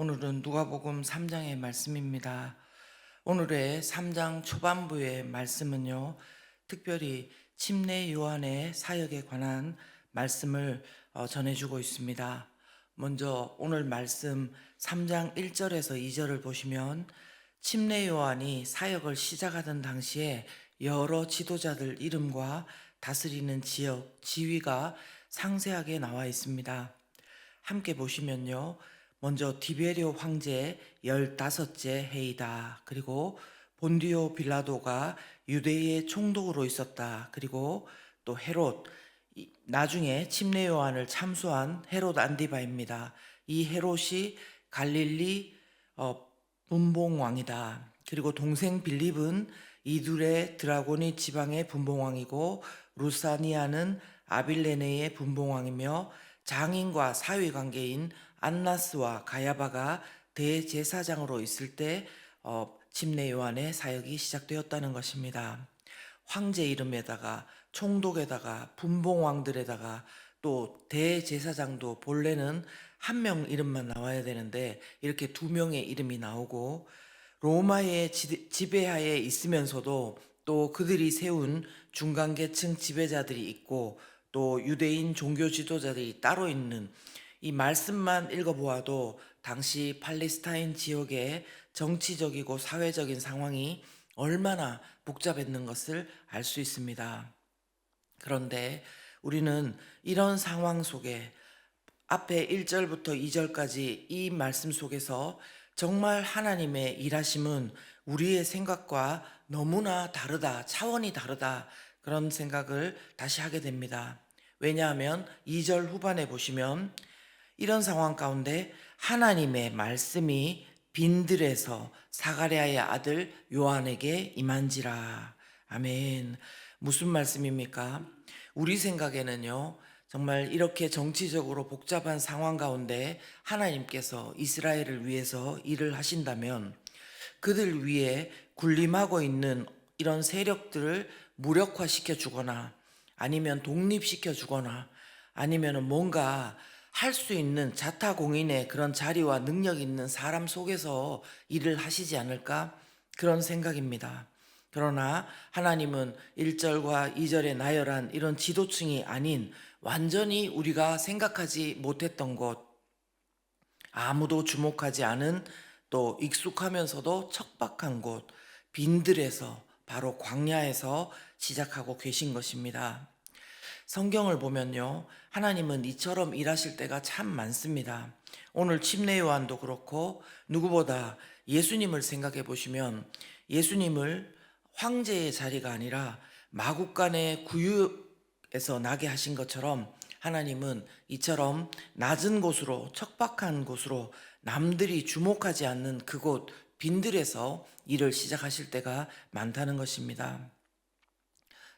오늘은 누가복음 3장의 말씀입니다. 오늘의 3장 초반부의 말씀은요, 특별히 침례 요한의 사역에 관한 말씀을 전해주고 있습니다. 먼저 오늘 말씀 3장 1절에서 2절을 보시면 침례 요한이 사역을 시작하던 당시에 여러 지도자들 이름과 다스리는 지역, 지위가 상세하게 나와 있습니다. 함께 보시면요, 먼저 디베리오 황제의 15째 해이다. 그리고 본디오 빌라도가 유대의 총독으로 있었다. 그리고 또 헤롯, 나중에 침례 요한을 참수한 헤롯 안디바입니다. 이 헤롯이 갈릴리 분봉왕이다. 그리고 동생 빌립은 이두레 드라고니 지방의 분봉왕이고, 루사니아는 아빌레네의 분봉왕이며, 장인과 사위관계인 안나스와 가야바가 대제사장으로 있을 때 침례 요한의 사역이 시작되었다는 것입니다. 황제 이름에다가 총독에다가 분봉왕들에다가 또 대제사장도 본래는 한 명 이름만 나와야 되는데 이렇게 두 명의 이름이 나오고, 로마의 지배하에 있으면서도 또 그들이 세운 중간계층 지배자들이 있고, 또 유대인 종교 지도자들이 따로 있는, 이 말씀만 읽어보아도 당시 팔레스타인 지역의 정치적이고 사회적인 상황이 얼마나 복잡했는 것을 알 수 있습니다. 그런데 우리는 이런 상황 속에 앞에 1절부터 2절까지 이 말씀 속에서 정말 하나님의 일하심은 우리의 생각과 너무나 다르다, 차원이 다르다, 그런 생각을 다시 하게 됩니다. 왜냐하면 2절 후반에 보시면 이런 상황 가운데 하나님의 말씀이 빈들에서 사가랴의 아들 요한에게 임한지라. 아멘. 무슨 말씀입니까? 우리 생각에는요, 정말 이렇게 정치적으로 복잡한 상황 가운데 하나님께서 이스라엘을 위해서 일을 하신다면 그들 위에 군림하고 있는 이런 세력들을 무력화시켜 주거나, 아니면 독립시켜 주거나, 아니면 뭔가 할 수 있는 자타공인의 그런 자리와 능력 있는 사람 속에서 일을 하시지 않을까, 그런 생각입니다. 그러나 하나님은 1절과 2절에 나열한 이런 지도층이 아닌 완전히 우리가 생각하지 못했던 곳, 아무도 주목하지 않은, 또 익숙하면서도 척박한 곳, 빈들에서, 바로 광야에서 시작하고 계신 것입니다. 성경을 보면요, 하나님은 이처럼 일하실 때가 참 많습니다. 오늘 침례 요한도 그렇고, 누구보다 예수님을 생각해 보시면 예수님을 황제의 자리가 아니라 마국간의 구유에서 나게 하신 것처럼 하나님은 이처럼 낮은 곳으로, 척박한 곳으로, 남들이 주목하지 않는 그곳 빈들에서 일을 시작하실 때가 많다는 것입니다.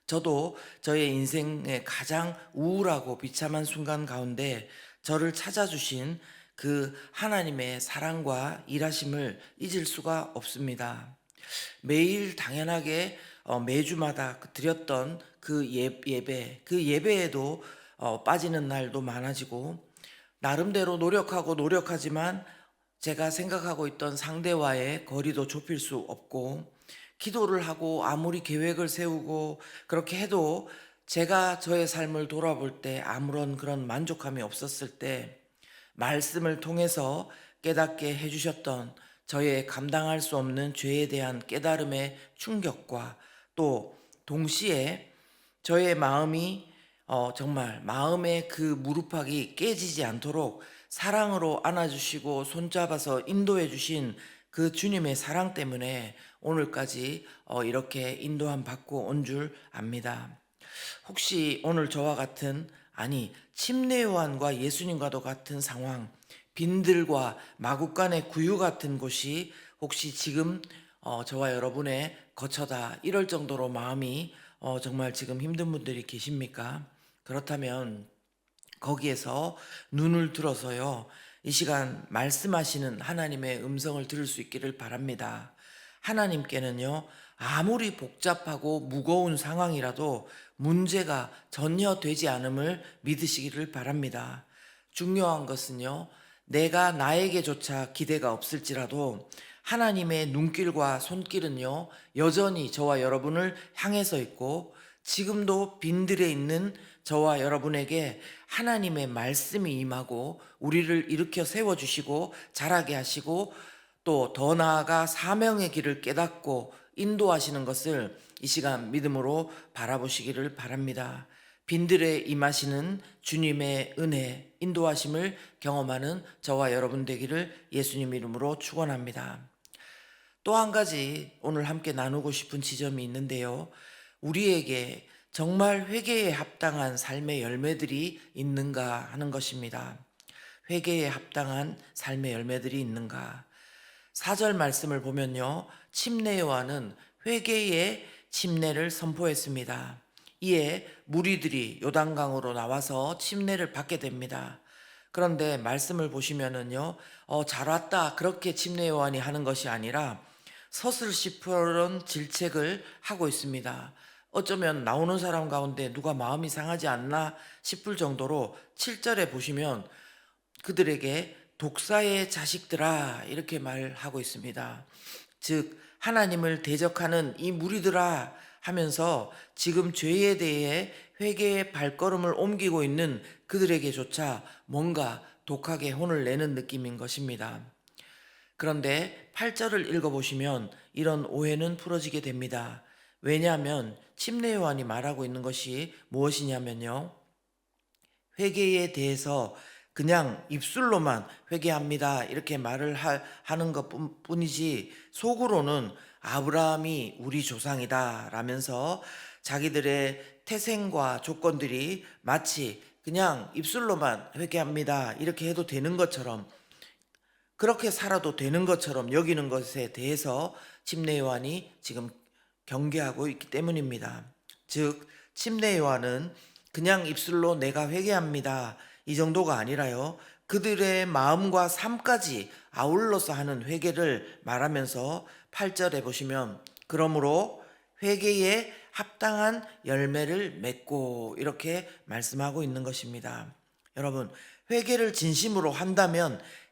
저도 저의 인생의 가장 우울하고 비참한 순간 가운데 저를 찾아주신 그 하나님의 사랑과 일하심을 잊을 수가 없습니다. 매일 당연하게 매주마다 드렸던 그 예배, 그 예배에도 빠지는 날도 많아지고, 나름대로 노력하지만 제가 생각하고 있던 상대와의 거리도 좁힐 수 없고, 기도를 하고 아무리 계획을 세우고 그렇게 해도 제가 저의 삶을 돌아볼 때 아무런 그런 만족감이 없었을 때, 말씀을 통해서 깨닫게 해주셨던 저의 감당할 수 없는 죄에 대한 깨달음의 충격과, 또 동시에 저의 마음이 정말 마음의 그 무릎팍이 깨지지 않도록 사랑으로 안아주시고 손잡아서 인도해 주신 그 주님의 사랑 때문에 오늘까지 이렇게 인도함 받고 온 줄 압니다. 혹시 오늘 저와 같은, 아니 침례 요한과 예수님과도 같은 상황, 빈들과 마국간의 구유 같은 곳이 혹시 지금 저와 여러분의 거처다, 이럴 정도로 마음이 정말 지금 힘든 분들이 계십니까? 그렇다면 거기에서 눈을 들어서요, 이 시간 말씀하시는 하나님의 음성을 들을 수 있기를 바랍니다. 하나님께는요, 아무리 복잡하고 무거운 상황이라도 문제가 전혀 되지 않음을 믿으시기를 바랍니다. 중요한 것은요, 내가 나에게조차 기대가 없을지라도 하나님의 눈길과 손길은요, 여전히 저와 여러분을 향해서 있고, 지금도 빈들에 있는 저와 여러분에게 하나님의 말씀이 임하고, 우리를 일으켜 세워주시고, 자라게 하시고, 또 더 나아가 사명의 길을 깨닫고 인도하시는 것을 이 시간 믿음으로 바라보시기를 바랍니다. 빈들에 임하시는 주님의 은혜, 인도하심을 경험하는 저와 여러분 되기를 예수님 이름으로 축원합니다. 또 한 가지 오늘 함께 나누고 싶은 지점이 있는데요. 우리에게 정말 회개에 합당한 삶의 열매들이 있는가 하는 것입니다. 회개에 합당한 삶의 열매들이 있는가? 4절 말씀을 보면요, 침례 요한은 회개의 침례를 선포했습니다. 이에 무리들이 요단강으로 나와서 침례를 받게 됩니다. 그런데 말씀을 보시면은요, 잘 왔다 그렇게 침례 요한이 하는 것이 아니라 서슬시퍼런 질책을 하고 있습니다. 어쩌면 나오는 사람 가운데 누가 마음이 상하지 않나 싶을 정도로 7절에 보시면 그들에게 독사의 자식들아 이렇게 말하고 있습니다. 즉 하나님을 대적하는 이 무리들아 하면서 지금 죄에 대해 회개의 발걸음을 옮기고 있는 그들에게조차 뭔가 독하게 혼을 내는 느낌인 것입니다. 그런데 8절을 읽어보시면 이런 오해는 풀어지게 됩니다. 왜냐하면 침례 요한이 말하고 있는 것이 무엇이냐면요, 회개에 대해서 그냥 입술로만 회개합니다 이렇게 말을 하는 것 뿐이지 속으로는 아브라함이 우리 조상이다 라면서 자기들의 태생과 조건들이 마치 그냥 입술로만 회개합니다 이렇게 해도 되는 것처럼, 그렇게 살아도 되는 것처럼 여기는 것에 대해서 침례 요한이 지금 경계하고 있기 때문입니다. 즉 침례 요한은 그냥 입술로 내가 회개합니다 이 정도가 아니라요, 그들의 마음과 삶까지 아울러서 하는 회개를 말하면서 8절에 보시면 그러므로 회개에 합당한 열매를 맺고 이렇게 말씀하고 있는 것입니다. 여러분, 회개를 진심으로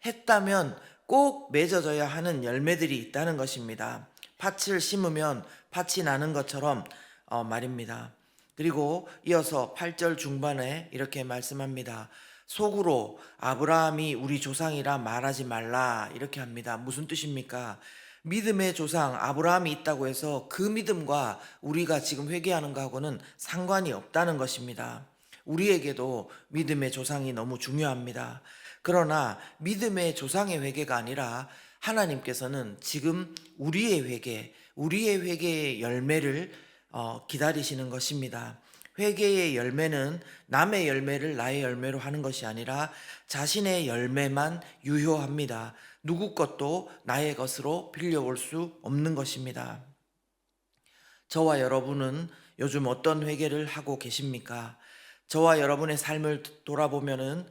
했다면 꼭 맺어져야 하는 열매들이 있다는 것입니다. 팥을 심으면 팥이 나는 것처럼 말입니다. 그리고 이어서 8절 중반에 이렇게 말씀합니다. 속으로 아브라함이 우리 조상이라 말하지 말라 이렇게 합니다. 무슨 뜻입니까? 믿음의 조상 아브라함이 있다고 해서 그 믿음과 우리가 지금 회개하는 거하고는 상관이 없다는 것입니다. 우리에게도 믿음의 조상이 너무 중요합니다. 그러나 믿음의 조상의 회개가 아니라 하나님께서는 지금 우리의 회개의 열매를 기다리시는 것입니다. 회개의 열매는 남의 열매를 나의 열매로 하는 것이 아니라 자신의 열매만 유효합니다. 누구 것도 나의 것으로 빌려올 수 없는 것입니다. 저와 여러분은 요즘 어떤 회개를 하고 계십니까? 저와 여러분의 삶을 돌아보면은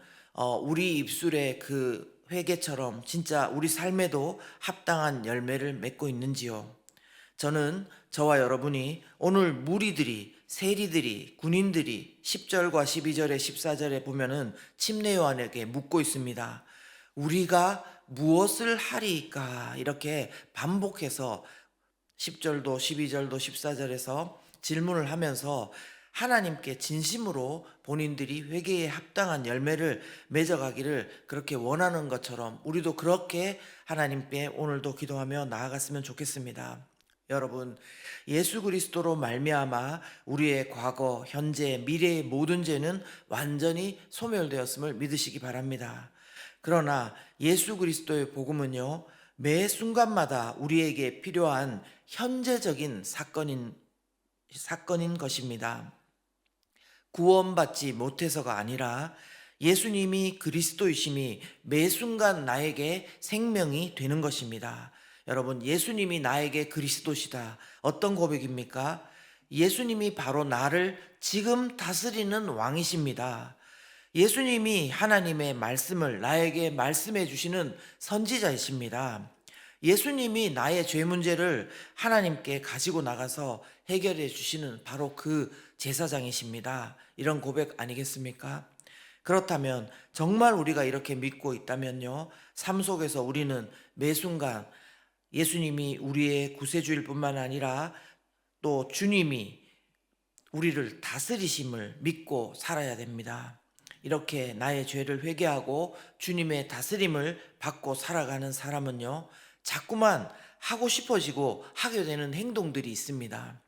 우리 입술의 그 회개처럼 진짜 우리 삶에도 합당한 열매를 맺고 있는지요? 저는 저와 여러분이 오늘 무리들이, 세리들이, 군인들이 10절과 12절에 14절에 보면은 침례 요한에게 묻고 있습니다. 우리가 무엇을 하리까? 이렇게 반복해서 10절도 12절도 14절에서 질문을 하면서 하나님께 진심으로 본인들이 회개에 합당한 열매를 맺어가기를 그렇게 원하는 것처럼 우리도 그렇게 하나님께 오늘도 기도하며 나아갔으면 좋겠습니다. 여러분, 예수 그리스도로 말미암아 우리의 과거, 현재, 미래의 모든 죄는 완전히 소멸되었음을 믿으시기 바랍니다. 그러나 예수 그리스도의 복음은요, 매 순간마다 우리에게 필요한 현재적인 사건인 것입니다. 구원받지 못해서가 아니라 예수님이 그리스도이심이 매 순간 나에게 생명이 되는 것입니다. 여러분, 예수님이 나에게 그리스도시다. 어떤 고백입니까? 예수님이 바로 나를 지금 다스리는 왕이십니다. 예수님이 하나님의 말씀을 나에게 말씀해 주시는 선지자이십니다. 예수님이 나의 죄 문제를 하나님께 가지고 나가서 해결해 주시는 바로 그 제사장이십니다. 이런 고백 아니겠습니까? 그렇다면 정말 우리가 이렇게 믿고 있다면요, 삶 속에서 우리는 매 순간 예수님이 우리의 구세주일 뿐만 아니라 또 주님이 우리를 다스리심을 믿고 살아야 됩니다. 이렇게 나의 죄를 회개하고 주님의 다스림을 받고 살아가는 사람은요, 자꾸만 하고 싶어지고 하게 되는 행동들이 있습니다.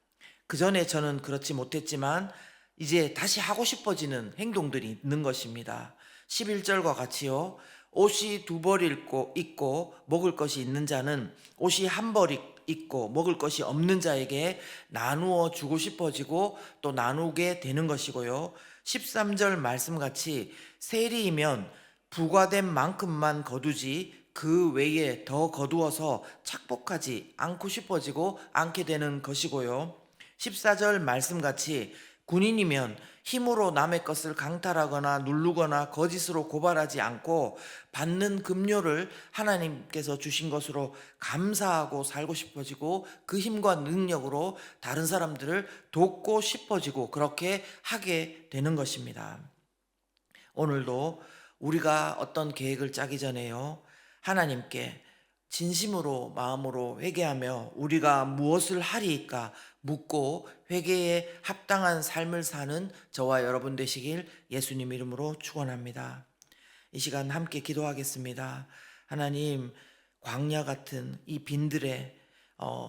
그 전에 저는 그렇지 못했지만 이제 다시 하고 싶어지는 행동들이 있는 것입니다. 11절과 같이요. 옷이 두 벌 있고 먹을 것이 있는 자는 옷이 한 벌 있고 먹을 것이 없는 자에게 나누어 주고 싶어지고 또 나누게 되는 것이고요. 13절 말씀같이 세리이면 부과된 만큼만 거두지 그 외에 더 거두어서 착복하지 않고 싶어지고 않게 되는 것이고요. 14절 말씀같이 군인이면 힘으로 남의 것을 강탈하거나 누르거나 거짓으로 고발하지 않고 받는 급료를 하나님께서 주신 것으로 감사하고 살고 싶어지고 그 힘과 능력으로 다른 사람들을 돕고 싶어지고 그렇게 하게 되는 것입니다. 오늘도 우리가 어떤 계획을 짜기 전에요, 하나님께 진심으로 마음으로 회개하며 우리가 무엇을 하리이까 묻고 회개에 합당한 삶을 사는 저와 여러분 되시길 예수님 이름으로 축원합니다. 이 시간 함께 기도하겠습니다. 하나님, 광야 같은 이 빈들에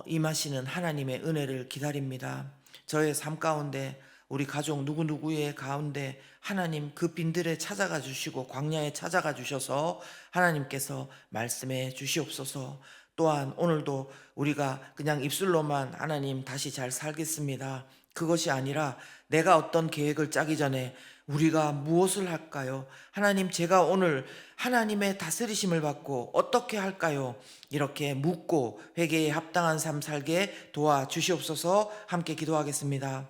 임하시는 하나님의 은혜를 기다립니다. 저의 삶 가운데 우리 가족 누구누구의 가운데 하나님 그 빈들에 찾아가 주시고 광야에 찾아가 주셔서 하나님께서 말씀해 주시옵소서. 또한 오늘도 우리가 그냥 입술로만 하나님 다시 잘 살겠습니다, 그것이 아니라 내가 어떤 계획을 짜기 전에 우리가 무엇을 할까요? 하나님, 제가 오늘 하나님의 다스리심을 받고 어떻게 할까요? 이렇게 묻고 회개에 합당한 삶 살게 도와주시옵소서. 함께 기도하겠습니다.